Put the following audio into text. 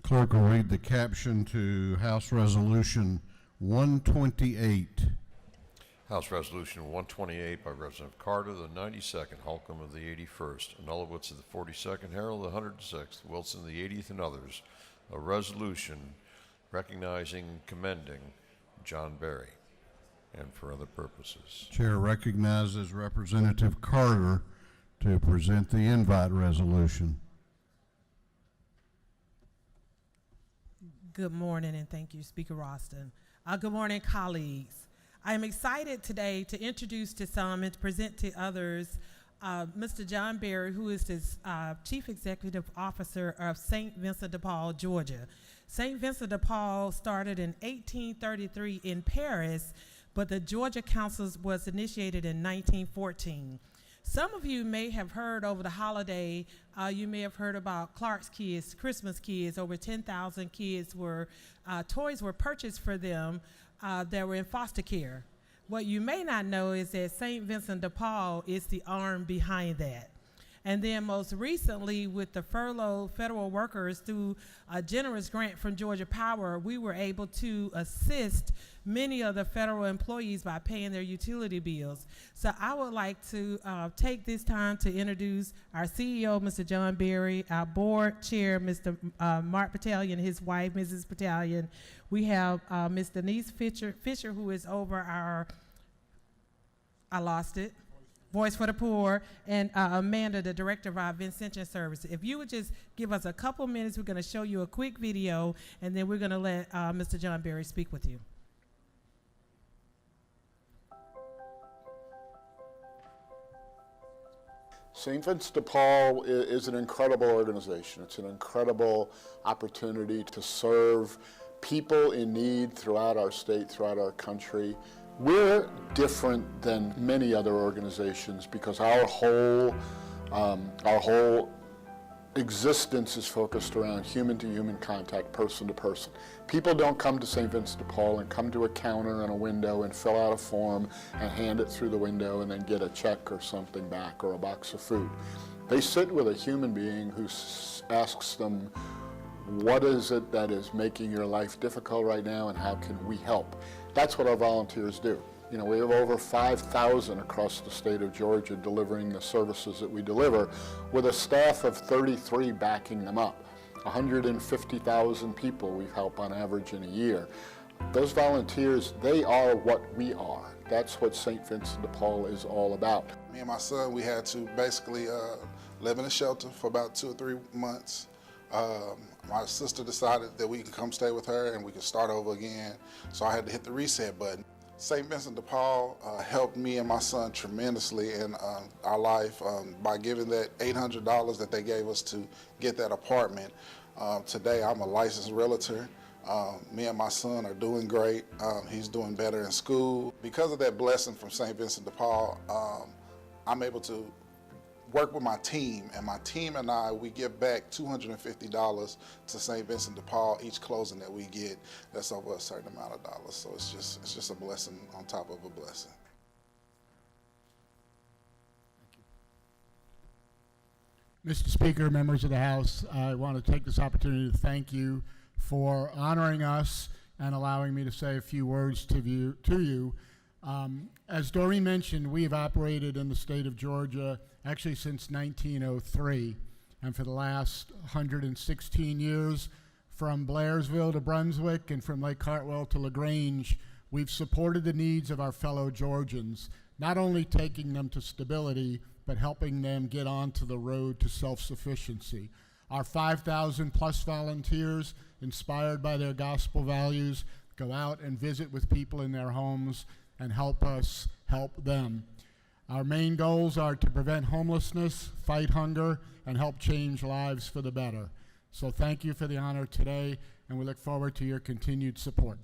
Clerk will read the caption to House Resolution 128. House Resolution 128 by Representative Carter, the 92nd, Holcomb of the 81st, Anulowitz of the 42nd, Harrell of the 106th, Wilson of the 80th, and others. A resolution recognizing and commending John Berry and for other purposes. Chair recognizes Representative Carter to present the invite resolution. Good morning, and thank you, Speaker Ralston. Good morning, colleagues. I am excited today to introduce to some and to present to others Mr. John Berry, who is the Chief Executive Officer of St. Vincent de Paul, Georgia. St. Vincent de Paul started in 1833 in Paris, but the Georgia Council was initiated in 1914. Some of you may have heard over the holiday, you may have heard about Clark's Kids, Christmas Kids. Over 10,000 kids were, toys were purchased for them that were in foster care. What you may not know is that St. Vincent de Paul is the arm behind that. And then most recently, with the furloughed federal workers, through a generous grant from Georgia Power, we were able to assist many of the federal employees by paying their utility bills. So I would like to take this time to introduce our CEO, Mr. John Berry, our board chair, Mr. Mark Battalion, his wife, Mrs. Battalion. We have Ms. Denise Fisher, who is over our, Voice for the Poor, and Amanda, the director of our Vincent service. If you would just give us a couple minutes, we're going to show you a quick video, and then we're going to let Mr. John Berry speak with you. St. Vincent de Paul is an incredible organization. It's an incredible opportunity to serve people in need throughout our state, throughout our country. We're different than many other organizations because our whole existence is focused around human-to-human contact, person-to-person. People don't come to St. Vincent de Paul and come to a counter and a window and fill out a form and hand it through the window and then get a check or something back or a box of food. They sit with a human being who asks them, what is it that is making your life difficult right now and how can we help? That's what our volunteers do. You know, we have over 5,000 across the state of Georgia delivering the services that we deliver with a staff of 33 backing them up. 150,000 people we help on average in a year. Those volunteers, they are what we are. That's what St. Vincent de Paul is all about. Me and my son, we had to basically live in a shelter for about 2 or 3 months. My sister decided that we could come stay with her and we could start over again, so I had to hit the reset button. St. Vincent de Paul helped me and my son tremendously in our life by giving that $800 that they gave us to get that apartment. Today I'm a licensed realtor. Me and my son are doing great. He's doing better in school. Because of that blessing from St. Vincent de Paul, I'm able to work with my team, and my team and I, we give back $250 to St. Vincent de Paul each closing that we get. That's over a certain amount of dollars. So it's just a blessing on top of a blessing. Mr. Speaker, members of the House, I want to take this opportunity to thank you for honoring us and allowing me to say a few words to you. As Doreen mentioned, we have operated in the state of Georgia actually since 1903, and for the last 116 years, from Blairsville to Brunswick and from Lake Hartwell to LaGrange, we've supported the needs of our fellow Georgians, not only taking them to stability, but helping them get onto the road to self-sufficiency. Our 5,000 plus volunteers, inspired by their gospel values, go out and visit with people in their homes and help us help them. Our main goals are to prevent homelessness, fight hunger, and help change lives for the better. So thank you for the honor today, and we look forward to your continued support.